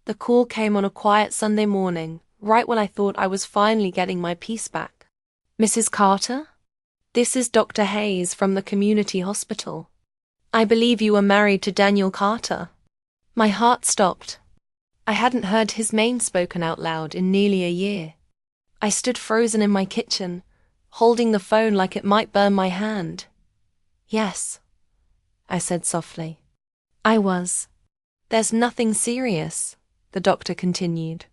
The call came on a quiet Sunday morning, right when I thought I was finally getting my peace back. "Mrs. Carter? This is Dr. Hayes from the community hospital. I believe you were married to Daniel Carter." My heart stopped. I hadn't heard his name spoken out loud in nearly a year. I stood frozen in my kitchen, holding the phone like it might burn my hand. "Yes," I said softly. "I was. There's nothing serious," the doctor continued.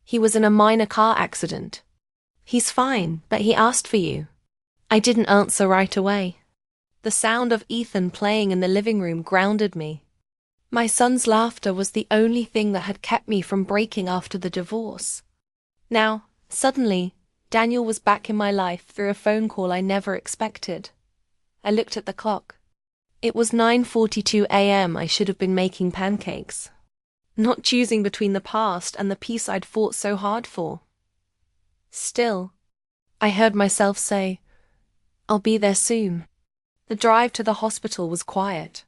"He was in a minor car accident. He's fine, but he asked for you." I didn't answer right away. The sound of Ethan playing in the living room grounded me. My son's laughter was the only thing that had kept me from breaking after the divorce. Now, suddenly, Daniel was back in my life through a phone call I never expected. I looked at the clock. It was 9:42 a.m. I should have been making pancakes, not choosing between the past and the peace I'd fought so hard for. Still, I heard myself say, "I'll be there soon." The drive to the hospital was quiet.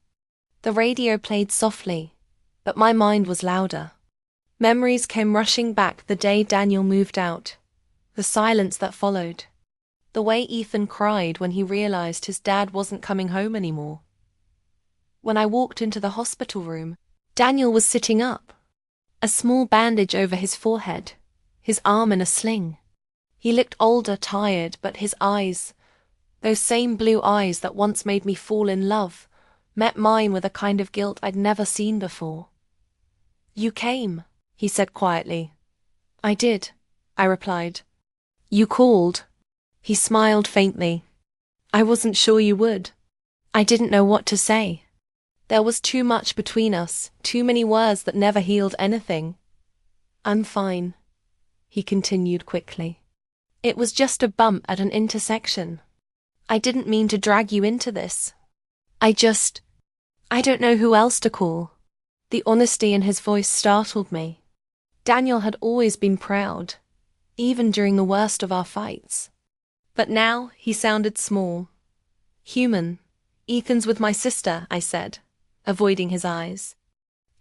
The radio played softly, but my mind was louder. Memories came rushing back the day Daniel moved out, the silence that followed, the way Ethan cried when he realized his dad wasn't coming home anymore. When I walked into the hospital room, Daniel was sitting up, a small bandage over his forehead, his arm in a sling. He looked older, tired, but his eyes, those same blue eyes that once made me fall in love, met mine with a kind of guilt I'd never seen before. "You came," he said quietly. "I did," I replied. "You called." He smiled faintly. "I wasn't sure you would. I didn't know what to say. There was too much between us, too many words that never healed anything." "I'm fine," he continued quickly. "It was just a bump at an intersection. I didn't mean to drag you into this. I don't know who else to call." The honesty in his voice startled me. Daniel had always been proud, even during the worst of our fights. But now he sounded small. "Human. Ethan's with my sister," I said, avoiding his eyes.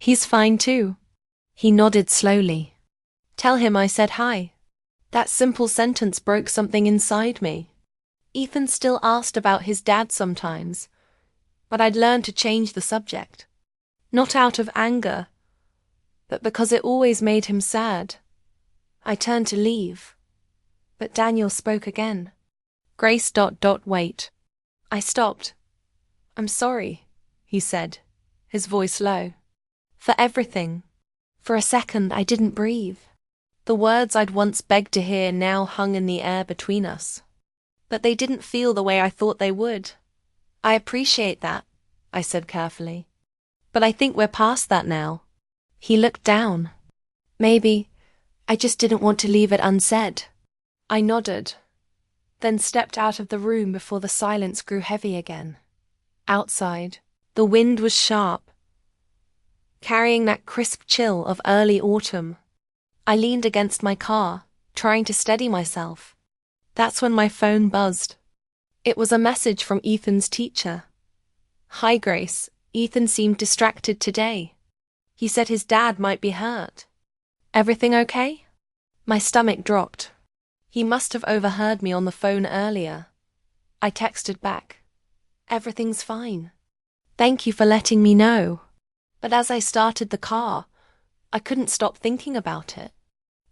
"He's fine too." He nodded slowly. "Tell him I said hi." That simple sentence broke something inside me. Ethan still asked about his dad sometimes, but I'd learned to change the subject. Not out of anger, but because it always made him sad. I turned to leave, but Daniel spoke again. "Grace. Wait." I stopped. "I'm sorry," he said, his voice low. "For everything." For a second I didn't breathe. The words I'd once begged to hear now hung in the air between us. But they didn't feel the way I thought they would. "I appreciate that," I said carefully. "But I think we're past that now." He looked down. "Maybe I just didn't want to leave it unsaid." I nodded, then stepped out of the room before the silence grew heavy again. Outside, the wind was sharp, carrying that crisp chill of early autumn. I leaned against my car, trying to steady myself. That's when my phone buzzed. It was a message from Ethan's teacher. "Hi, Grace. Ethan seemed distracted today. He said his dad might be hurt. Everything okay?" My stomach dropped. He must have overheard me on the phone earlier. I texted back, "Everything's fine. Thank you for letting me know." But as I started the car, I couldn't stop thinking about it.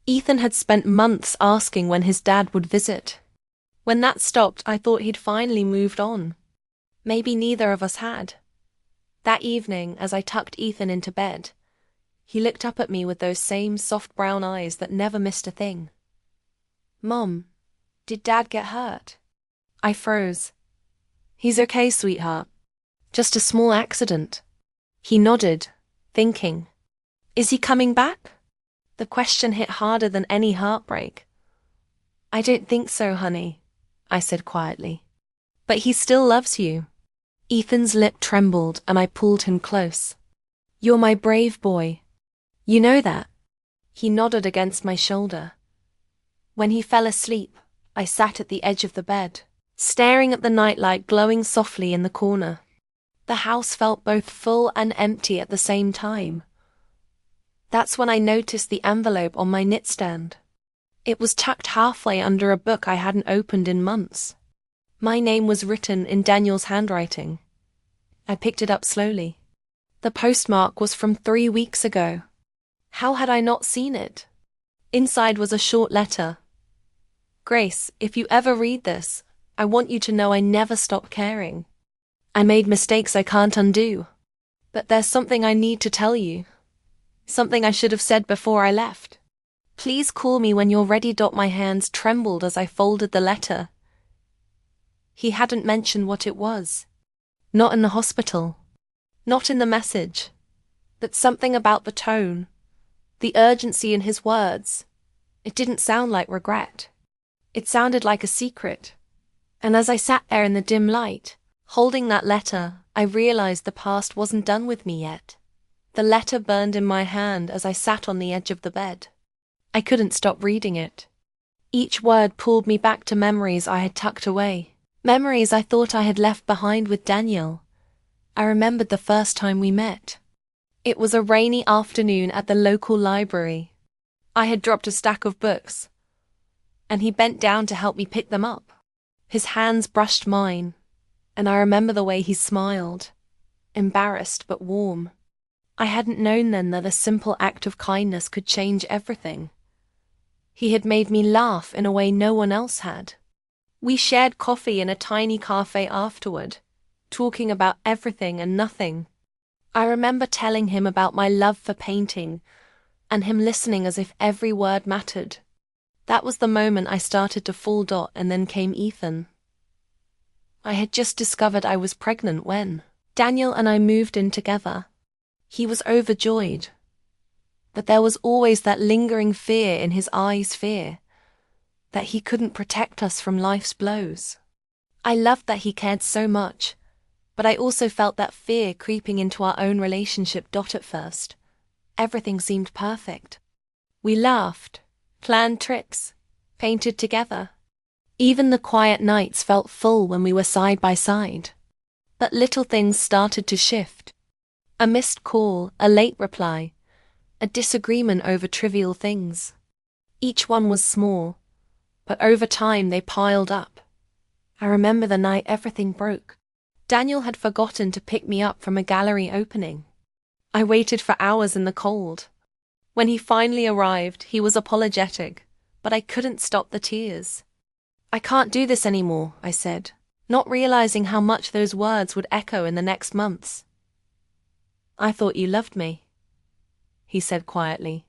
Ethan had spent months asking when his dad would visit. When that stopped, I thought he'd finally moved on. Maybe neither of us had. That evening, as I tucked Ethan into bed, he looked up at me with those same soft brown eyes that never missed a thing. "Mom, did Dad get hurt?" I froze. "He's okay, sweetheart. Just a small accident." He nodded, thinking. "Is he coming back?" The question hit harder than any heartbreak. "I don't think so, honey," I said quietly. "But he still loves you." Ethan's lip trembled and I pulled him close. "You're my brave boy. You know that?" He nodded against my shoulder. When he fell asleep, I sat at the edge of the bed, staring at the nightlight glowing softly in the corner. The house felt both full and empty at the same time. That's when I noticed the envelope on my nightstand. It was tucked halfway under a book I hadn't opened in months. My name was written in Daniel's handwriting. I picked it up slowly. The postmark was from 3 weeks ago. How had I not seen it? Inside was a short letter. Grace, if you ever read this, I want you to know I never stopped caring. I made mistakes I can't undo. But there's something I need to tell you. Something I should have said before I left. Please call me when you're ready. My hands trembled as I folded the letter. He hadn't mentioned what it was. Not in the hospital. Not in the message. But something about the tone. The urgency in his words. It didn't sound like regret. It sounded like a secret. And as I sat there in the dim light, holding that letter, I realized the past wasn't done with me yet. The letter burned in my hand as I sat on the edge of the bed. I couldn't stop reading it. Each word pulled me back to memories I had tucked away. Memories I thought I had left behind with Daniel. I remembered the first time we met. It was a rainy afternoon at the local library. I had dropped a stack of books, and he bent down to help me pick them up. His hands brushed mine, and I remember the way he smiled, embarrassed but warm. I hadn't known then that a simple act of kindness could change everything. He had made me laugh in a way no one else had. We shared coffee in a tiny cafe afterward, talking about everything and nothing. I remember telling him about my love for painting, and him listening as if every word mattered. That was the moment I started to fall. And then came Ethan. I had just discovered I was pregnant when Daniel and I moved in together. He was overjoyed. But there was always that lingering fear in his eyes, fear that he couldn't protect us from life's blows. I loved that he cared so much, but I also felt that fear creeping into our own relationship. At first, everything seemed perfect. We laughed, planned tricks, painted together. Even the quiet nights felt full when we were side by side. But little things started to shift. A missed call, a late reply, a disagreement over trivial things. Each one was small, but over time they piled up. I remember the night everything broke. Daniel had forgotten to pick me up from a gallery opening. I waited for hours in the cold. When he finally arrived, he was apologetic, but I couldn't stop the tears. I can't do this anymore, I said, not realizing how much those words would echo in the next months. I thought you loved me, he said quietly.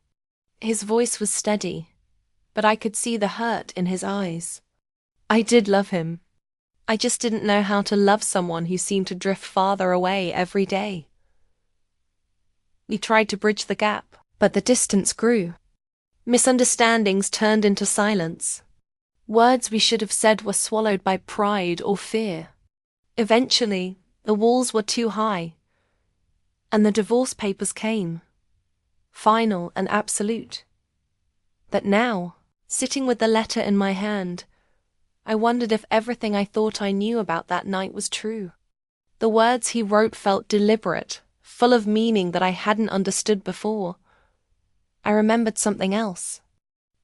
His voice was steady, but I could see the hurt in his eyes. I did love him. I just didn't know how to love someone who seemed to drift farther away every day. We tried to bridge the gap, but the distance grew. Misunderstandings turned into silence. Words we should have said were swallowed by pride or fear. Eventually, the walls were too high, and the divorce papers came, final and absolute. But now, sitting with the letter in my hand, I wondered if everything I thought I knew about that night was true. The words he wrote felt deliberate, full of meaning that I hadn't understood before. I remembered something else.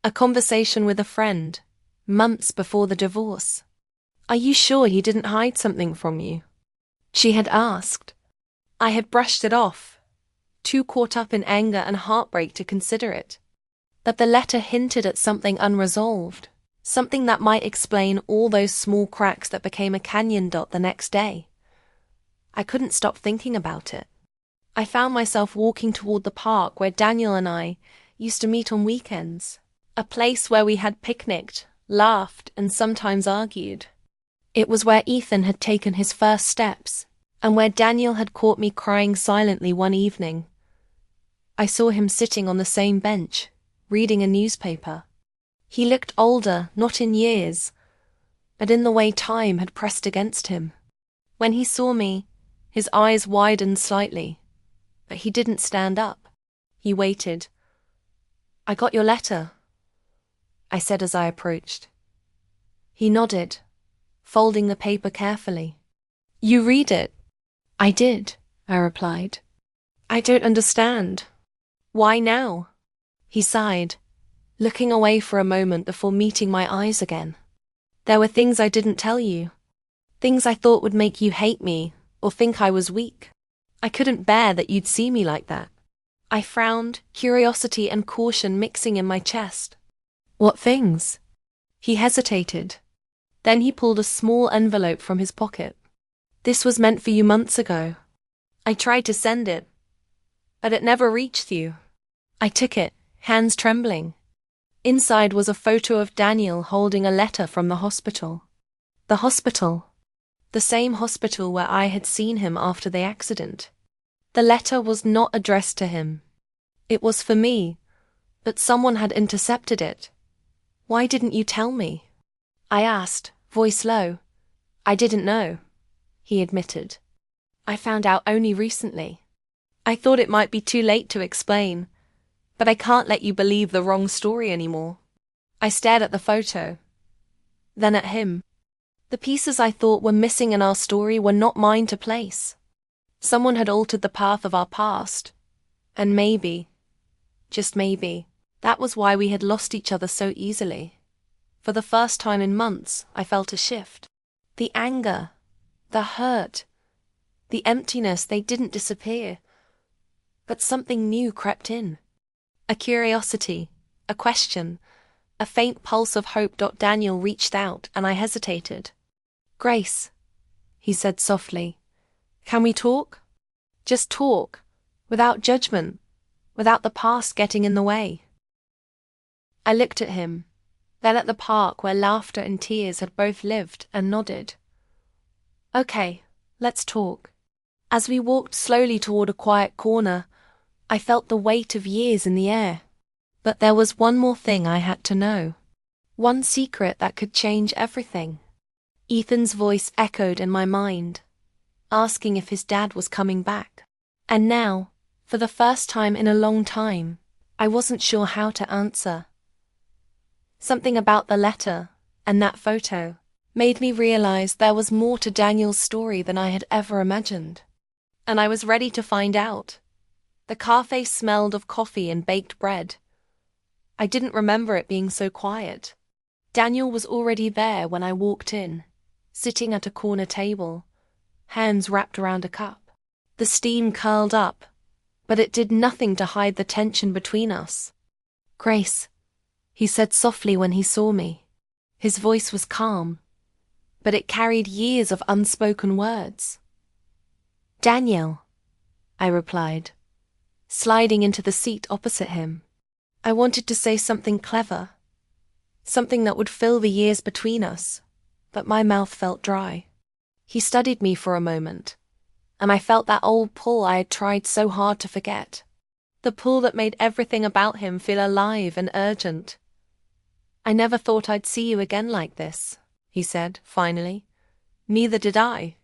A conversation with a friend, months before the divorce. "Are you sure he didn't hide something from you?" she had asked. I had brushed it off, too caught up in anger and heartbreak to consider it. But the letter hinted at something unresolved, something that might explain all those small cracks that became a canyon. The next day, I couldn't stop thinking about it. I found myself walking toward the park where Daniel and I used to meet on weekends, a place where we had picnicked, laughed, and sometimes argued. It was where Ethan had taken his first steps, and where Daniel had caught me crying silently one evening. I saw him sitting on the same bench, reading a newspaper. He looked older, not in years, but in the way time had pressed against him. When he saw me, his eyes widened slightly, but he didn't stand up. He waited. "I got your letter," I said as I approached. He nodded, folding the paper carefully. "You read it?" "I did," I replied. "I don't understand." Why now? He sighed, looking away for a moment before meeting my eyes again. There were things I didn't tell you. Things I thought would make you hate me or think I was weak. I couldn't bear that you'd see me like that. I frowned, curiosity and caution mixing in my chest. What things? He hesitated. Then he pulled a small envelope from his pocket. This was meant for you months ago. I tried to send it, but it never reached you. I took it, hands trembling. Inside was a photo of Daniel holding a letter from the hospital. The hospital. The same hospital where I had seen him after the accident. The letter was not addressed to him. It was for me, but someone had intercepted it. Why didn't you tell me? I asked, voice low. I didn't know, he admitted. I found out only recently. I thought it might be too late to explain, but I can't let you believe the wrong story anymore. I stared at the photo, then at him. The pieces I thought were missing in our story were not mine to place. Someone had altered the path of our past, and maybe, just maybe, that was why we had lost each other so easily. For the first time in months, I felt a shift. The anger, the hurt, the emptiness, they didn't disappear. But something new crept in. A curiosity, a question, a faint pulse of hope. Daniel reached out, and I hesitated. Grace, he said softly, can we talk? Just talk, without judgment, without the past getting in the way. I looked at him, then at the park where laughter and tears had both lived, and nodded. Okay, let's talk. As we walked slowly toward a quiet corner, I felt the weight of years in the air. But there was one more thing I had to know. One secret that could change everything. Ethan's voice echoed in my mind, asking if his dad was coming back. And now, for the first time in a long time, I wasn't sure how to answer. Something about the letter and that photo made me realize there was more to Daniel's story than I had ever imagined. And I was ready to find out. The cafe smelled of coffee and baked bread. I didn't remember it being so quiet. Daniel was already there when I walked in, sitting at a corner table, hands wrapped around a cup. The steam curled up, but it did nothing to hide the tension between us. Grace, he said softly when he saw me. His voice was calm, but it carried years of unspoken words. Daniel, I replied, sliding into the seat opposite him. I wanted to say something clever, something that would fill the years between us, but my mouth felt dry. He studied me for a moment, and I felt that old pull I had tried so hard to forget. The pull that made everything about him feel alive and urgent. I never thought I'd see you again like this, he said, finally. Neither did I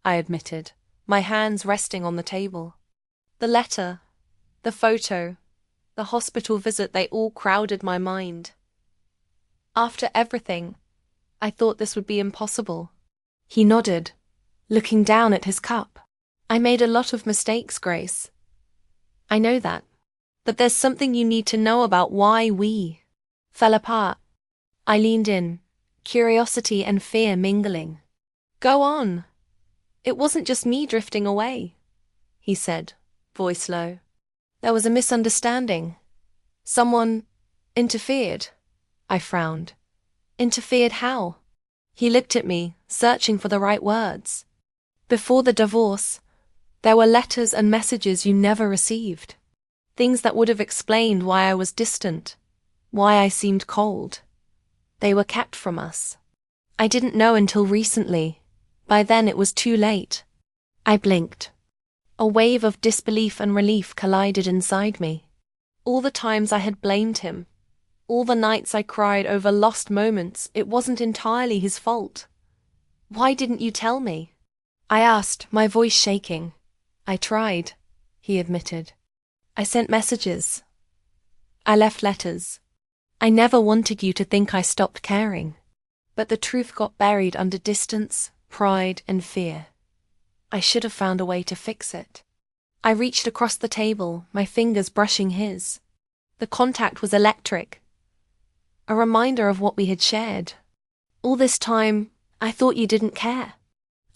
admitted, my hands resting on the table. The letter, the photo, the hospital visit, they all crowded my mind. After everything, I thought this would be impossible. He nodded, looking down at his cup. I made a lot of mistakes, Grace. I know that. But there's something you need to know about why we fell apart. I leaned in, curiosity and fear mingling. Go on. It wasn't just me drifting away, he said, voice low. There was a misunderstanding. Someone interfered. I frowned. Interfered how? He looked at me, searching for the right words. Before the divorce, there were letters and messages you never received. Things that would have explained why I was distant, why I seemed cold. They were kept from us. I didn't know until recently. By then it was too late. I blinked. A wave of disbelief and relief collided inside me. All the times I had blamed him, all the nights I cried over lost moments, it wasn't entirely his fault. Why didn't you tell me? I asked, my voice shaking. I tried, he admitted. I sent messages. I left letters. I never wanted you to think I stopped caring. But the truth got buried under distance, pride, and fear. I should have found a way to fix it. I reached across the table, my fingers brushing his. The contact was electric, a reminder of what we had shared. All this time, I thought you didn't care.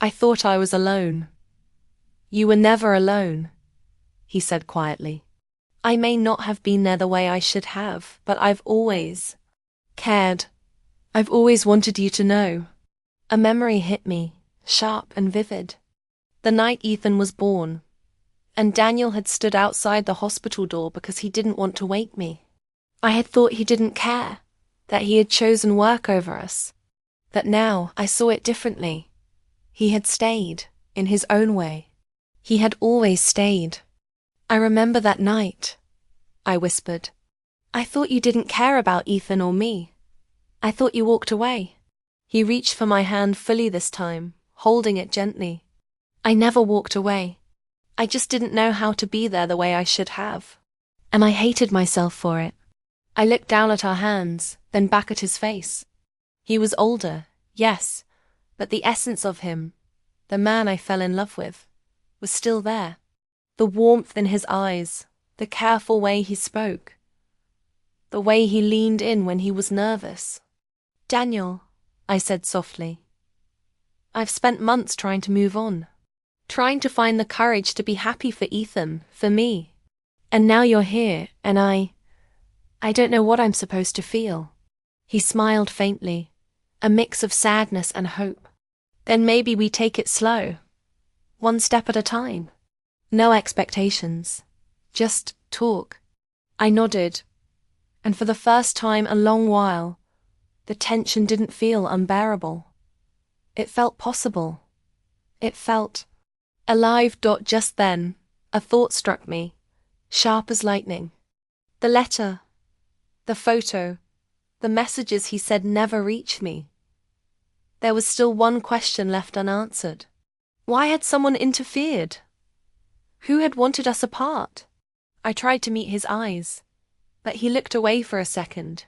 I thought I was alone. You were never alone, he said quietly. I may not have been there the way I should have, but I've always cared. I've always wanted you to know. A memory hit me, sharp and vivid. The night Ethan was born, and Daniel had stood outside the hospital door because he didn't want to wake me. I had thought he didn't care, that he had chosen work over us. That now I saw it differently. He had stayed, in his own way. He had always stayed. I remember that night, I whispered. I thought you didn't care about Ethan or me. I thought you walked away. He reached for my hand fully this time, holding it gently. I never walked away. I just didn't know how to be there the way I should have. And I hated myself for it. I looked down at our hands, then back at his face. He was older, yes, but the essence of him, the man I fell in love with, was still there. The warmth in his eyes, the careful way he spoke, the way he leaned in when he was nervous. Daniel, I said softly, I've spent months trying to move on, trying to find the courage to be happy for Ethan, for me. And now you're here, and I don't know what I'm supposed to feel. He smiled faintly, a mix of sadness and hope. Then maybe we take it slow, one step at a time. No expectations, just talk. I nodded, and for the first time a long while, the tension didn't feel unbearable. It felt possible. It felt alive. Just then, a thought struck me, sharp as lightning. The letter, the photo, the messages he said never reached me. There was still one question left unanswered. Why had someone interfered? Who had wanted us apart? I tried to meet his eyes, but he looked away for a second,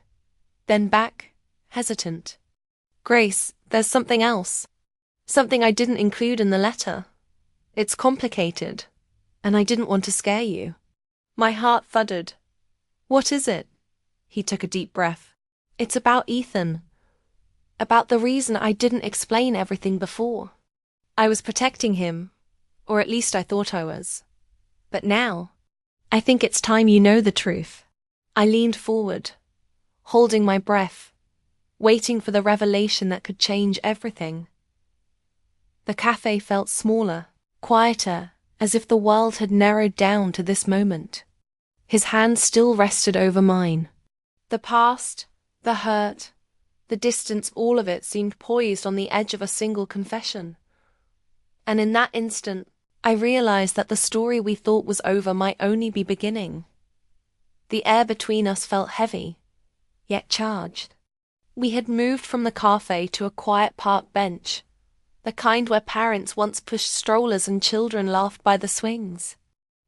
then back, hesitant. Grace, there's something else. Something I didn't include in the letter. It's complicated, and I didn't want to scare you. My heart thudded. What is it? He took a deep breath. It's about Ethan. About the reason I didn't explain everything before. I was protecting him, or at least I thought I was. But now, I think it's time you know the truth. I leaned forward, holding my breath, waiting for the revelation that could change everything. The cafe felt smaller, quieter, as if the world had narrowed down to this moment. His hand still rested over mine. The past, the hurt, the distance, all of it seemed poised on the edge of a single confession. And in that instant, I realized that the story we thought was over might only be beginning. The air between us felt heavy, yet charged. We had moved from the cafe to a quiet park bench, the kind where parents once pushed strollers and children laughed by the swings.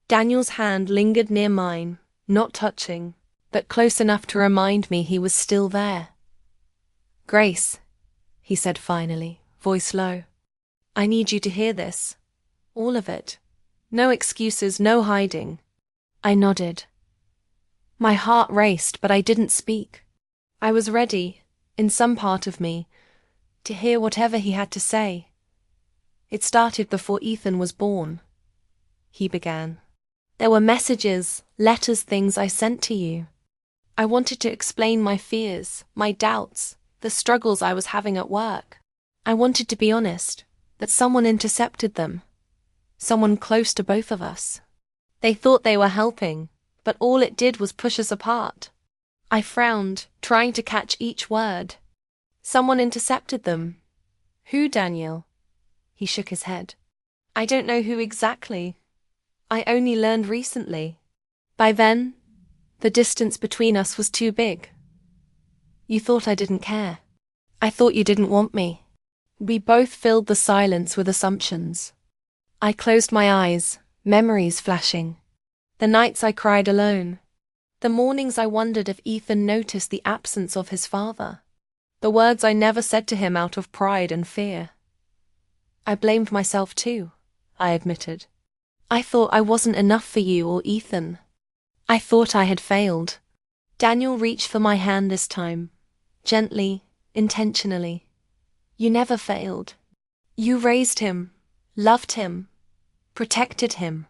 Daniel's hand lingered near mine, not touching, but close enough to remind me he was still there. Grace, he said finally, voice low. I need you to hear this. All of it. No excuses, no hiding. I nodded. My heart raced, but I didn't speak. I was ready, in some part of me, to hear whatever he had to say. It started before Ethan was born. He began. There were messages, letters, things I sent to you. I wanted to explain my fears, my doubts, the struggles I was having at work. I wanted to be honest, that someone intercepted them. Someone close to both of us. They thought they were helping, but all it did was push us apart. I frowned, trying to catch each word. Someone intercepted them. Who, Daniel? He shook his head. I don't know who exactly. I only learned recently. By then, the distance between us was too big. You thought I didn't care. I thought you didn't want me. We both filled the silence with assumptions. I closed my eyes, memories flashing. The nights I cried alone. The mornings I wondered if Ethan noticed the absence of his father. The words I never said to him out of pride and fear. I blamed myself too, I admitted. I thought I wasn't enough for you or Ethan. I thought I had failed. Daniel reached for my hand this time, gently, intentionally. You never failed. You raised him, loved him, protected him.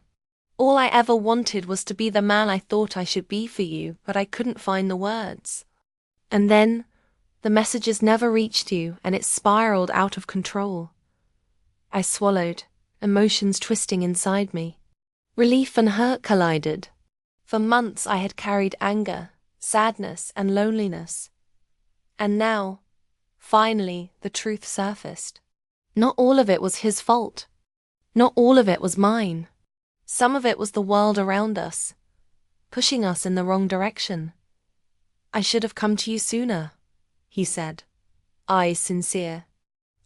All I ever wanted was to be the man I thought I should be for you, but I couldn't find the words. And then, the messages never reached you, and it spiraled out of control. I swallowed, emotions twisting inside me. Relief and hurt collided. For months I had carried anger, sadness, and loneliness. And now, finally, the truth surfaced. Not all of it was his fault. Not all of it was mine. Some of it was the world around us, pushing us in the wrong direction. I should have come to you sooner, he said, eyes sincere.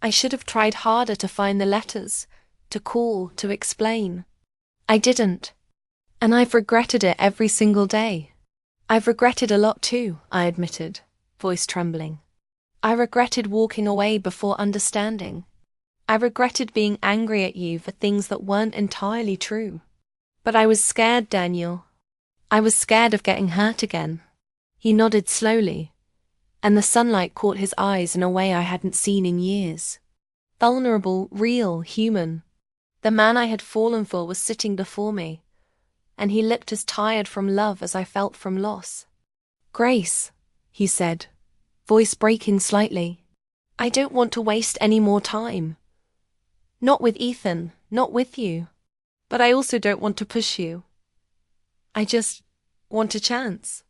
I should have tried harder to find the letters, to call, to explain. I didn't. And I've regretted it every single day. I've regretted a lot too, I admitted, voice trembling. I regretted walking away before understanding. I regretted being angry at you for things that weren't entirely true. But I was scared, Daniel. I was scared of getting hurt again. He nodded slowly, and the sunlight caught his eyes in a way I hadn't seen in years. Vulnerable, real, human. The man I had fallen for was sitting before me, and he looked as tired from love as I felt from loss. Grace, he said, voice breaking slightly. I don't want to waste any more time. Not with Ethan, not with you. But I also don't want to push you. I just want a chance.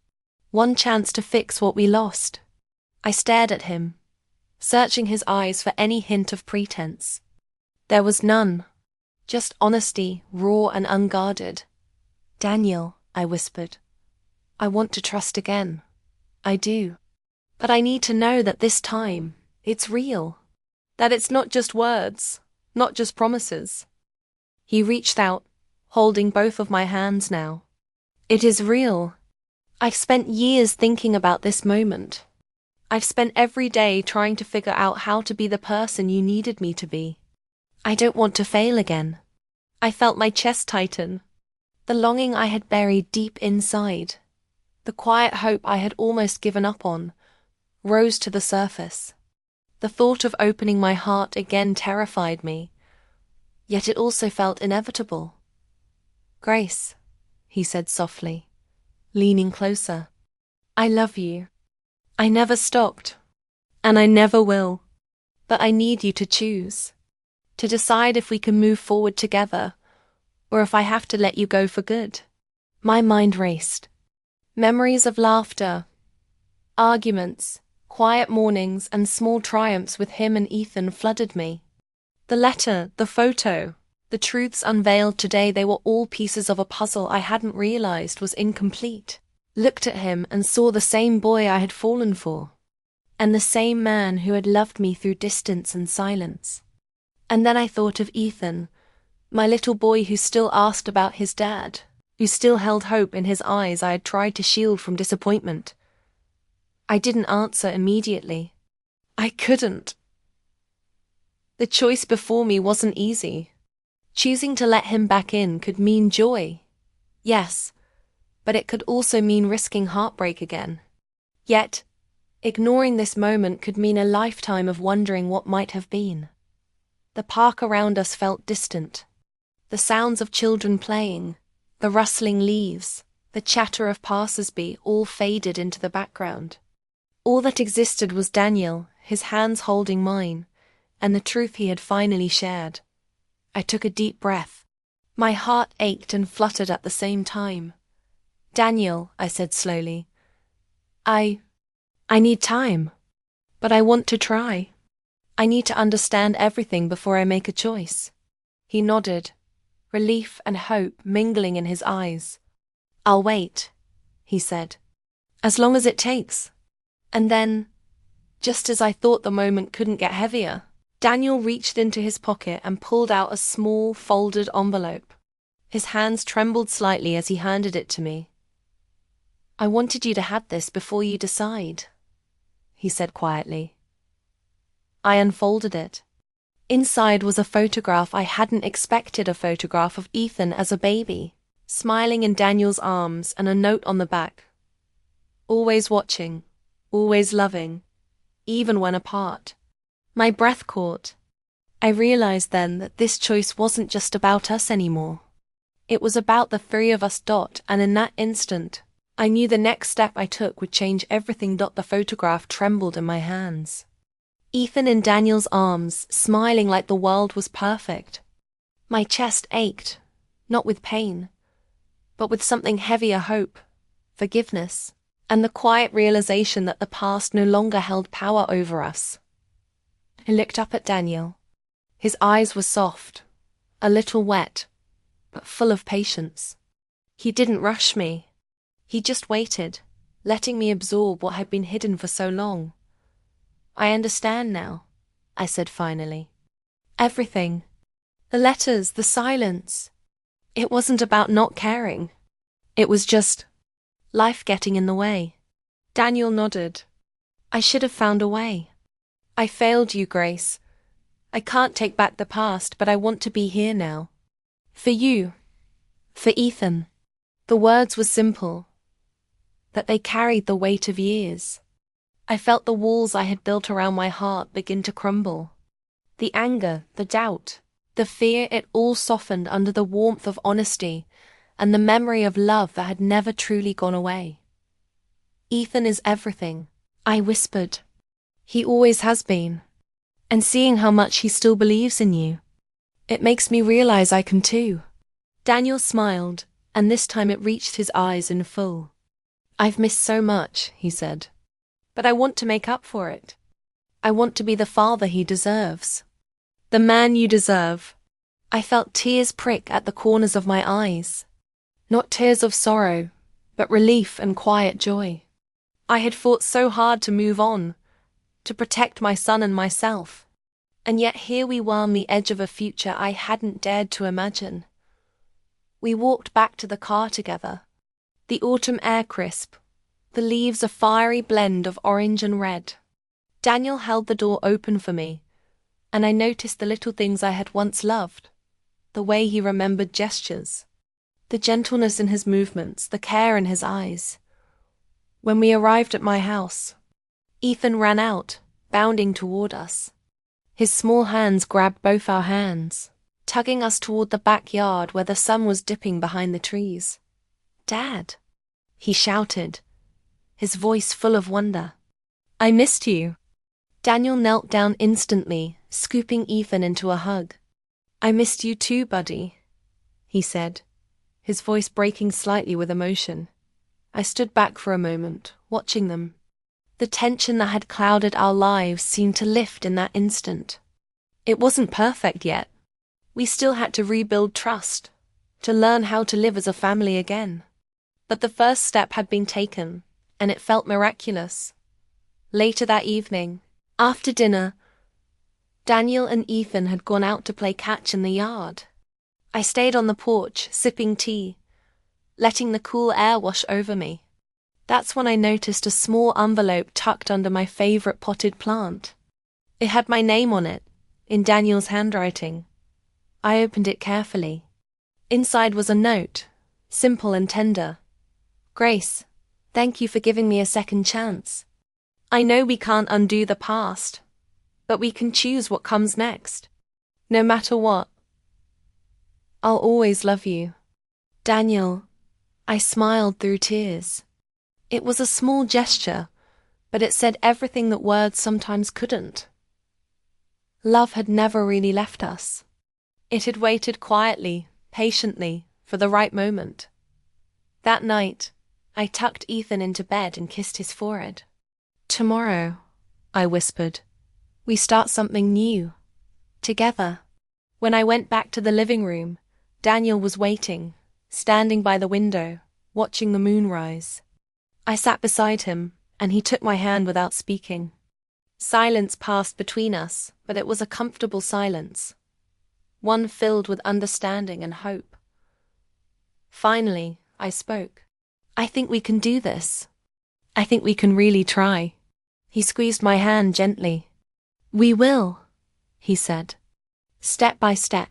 One chance to fix what we lost. I stared at him, searching his eyes for any hint of pretense. There was none. Just honesty, raw and unguarded. Daniel, I whispered. I want to trust again. I do. But I need to know that this time, it's real. That it's not just words, not just promises. He reached out, holding both of my hands now. It is real. I've spent years thinking about this moment. I've spent every day trying to figure out how to be the person you needed me to be. I don't want to fail again. I felt my chest tighten. The longing I had buried deep inside, the quiet hope I had almost given up on, rose to the surface. The thought of opening my heart again terrified me. Yet it also felt inevitable. Grace, he said softly, leaning closer. I love you. I never stopped. And I never will. But I need you to choose. To decide if we can move forward together, or if I have to let you go for good. My mind raced. Memories of laughter, arguments, quiet mornings, and small triumphs with him and Ethan flooded me. The letter, the photo, the truths unveiled today, they were all pieces of a puzzle I hadn't realized was incomplete. Looked at him and saw the same boy I had fallen for, and the same man who had loved me through distance and silence. And then I thought of Ethan, my little boy who still asked about his dad, who still held hope in his eyes I had tried to shield from disappointment. I didn't answer immediately. I couldn't. The choice before me wasn't easy. Choosing to let him back in could mean joy. Yes, but it could also mean risking heartbreak again. Yet, ignoring this moment could mean a lifetime of wondering what might have been. The park around us felt distant. The sounds of children playing, the rustling leaves, the chatter of passers-by all faded into the background. All that existed was Daniel, his hands holding mine, and the truth he had finally shared. I took a deep breath. My heart ached and fluttered at the same time. Daniel, I said slowly, I need time, but I want to try. I need to understand everything before I make a choice. He nodded, relief and hope mingling in his eyes. I'll wait, he said, as long as it takes. And then, just as I thought the moment couldn't get heavier, Daniel reached into his pocket and pulled out a small, folded envelope. His hands trembled slightly as he handed it to me. I wanted you to have this before you decide, he said quietly. I unfolded it. Inside was a photograph I hadn't expected, a photograph of Ethan as a baby, smiling in Daniel's arms, and a note on the back. Always watching, always loving, even when apart. My breath caught. I realized then that this choice wasn't just about us anymore. It was about the three of us. And in that instant, I knew the next step I took would change everything. The photograph trembled in my hands. Ethan in Daniel's arms, smiling like the world was perfect. My chest ached, not with pain, but with something heavier: hope, forgiveness, and the quiet realization that the past no longer held power over us. I looked up at Daniel. His eyes were soft, a little wet, but full of patience. He didn't rush me. He just waited, letting me absorb what had been hidden for so long. I understand now, I said finally. Everything. The letters, the silence. It wasn't about not caring. It was just life getting in the way. Daniel nodded. I should have found a way. I failed you, Grace. I can't take back the past, but I want to be here now. For you. For Ethan. The words were simple, that they carried the weight of years. I felt the walls I had built around my heart begin to crumble. The anger, the doubt, the fear, it all softened under the warmth of honesty and the memory of love that had never truly gone away. Ethan is everything, I whispered. He always has been. And seeing how much he still believes in you, it makes me realize I can too. Daniel smiled, and this time it reached his eyes in full. I've missed so much, he said. But I want to make up for it. I want to be the father he deserves. The man you deserve. I felt tears prick at the corners of my eyes. Not tears of sorrow, but relief and quiet joy. I had fought so hard to move on, to protect my son and myself. And yet here we were on the edge of a future I hadn't dared to imagine. We walked back to the car together. The autumn air crisp, the leaves a fiery blend of orange and red. Daniel held the door open for me, and I noticed the little things I had once loved. The way he remembered gestures, the gentleness in his movements, the care in his eyes. When we arrived at my house, Ethan ran out, bounding toward us. His small hands grabbed both our hands, tugging us toward the backyard where the sun was dipping behind the trees. Dad, he shouted, his voice full of wonder. I missed you. Daniel knelt down instantly, scooping Ethan into a hug. I missed you too, buddy, he said, his voice breaking slightly with emotion. I stood back for a moment, watching them. The tension that had clouded our lives seemed to lift in that instant. It wasn't perfect yet. We still had to rebuild trust, to learn how to live as a family again. But the first step had been taken, and it felt miraculous. Later that evening, after dinner, Daniel and Ethan had gone out to play catch in the yard. I stayed on the porch, sipping tea, letting the cool air wash over me. That's when I noticed a small envelope tucked under my favorite potted plant. It had my name on it, in Daniel's handwriting. I opened it carefully. Inside was a note, simple and tender. Grace, thank you for giving me a second chance. I know we can't undo the past, but we can choose what comes next. No matter what, I'll always love you. Daniel, I smiled through tears. It was a small gesture, but it said everything that words sometimes couldn't. Love had never really left us. It had waited quietly, patiently, for the right moment. That night, I tucked Ethan into bed and kissed his forehead. Tomorrow, I whispered, we start something new. Together. When I went back to the living room, Daniel was waiting, standing by the window, watching the moon rise. I sat beside him, and he took my hand without speaking. Silence passed between us, but it was a comfortable silence, one filled with understanding and hope. Finally, I spoke. I think we can do this. I think we can really try. He squeezed my hand gently. We will, he said. step by step.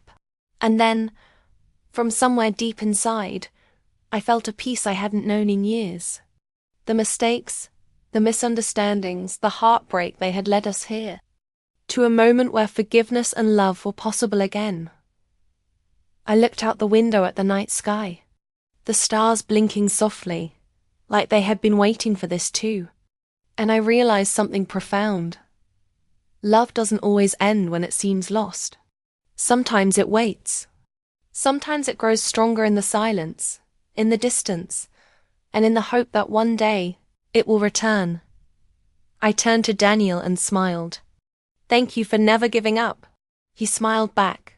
And then, from somewhere deep inside, I felt a peace I hadn't known in years. The mistakes, the misunderstandings, the heartbreak they had led us here, to a moment where forgiveness and love were possible again. I looked out the window at the night sky, the stars blinking softly, like they had been waiting for this too. And I realized something profound. Love doesn't always end when it seems lost. Sometimes it waits. Sometimes it grows stronger in the silence, in the distance, and in the hope that one day it will return. I turned to Daniel and smiled. "Thank you for never giving up." He smiled back,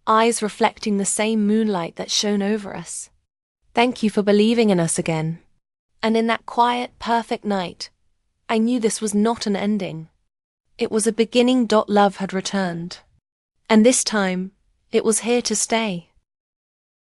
eyes reflecting the same moonlight that shone over us. "Thank you for believing in us again." And in that quiet, perfect night, I knew this was not an ending. It was a beginning. Love had returned. And this time, it was here to stay.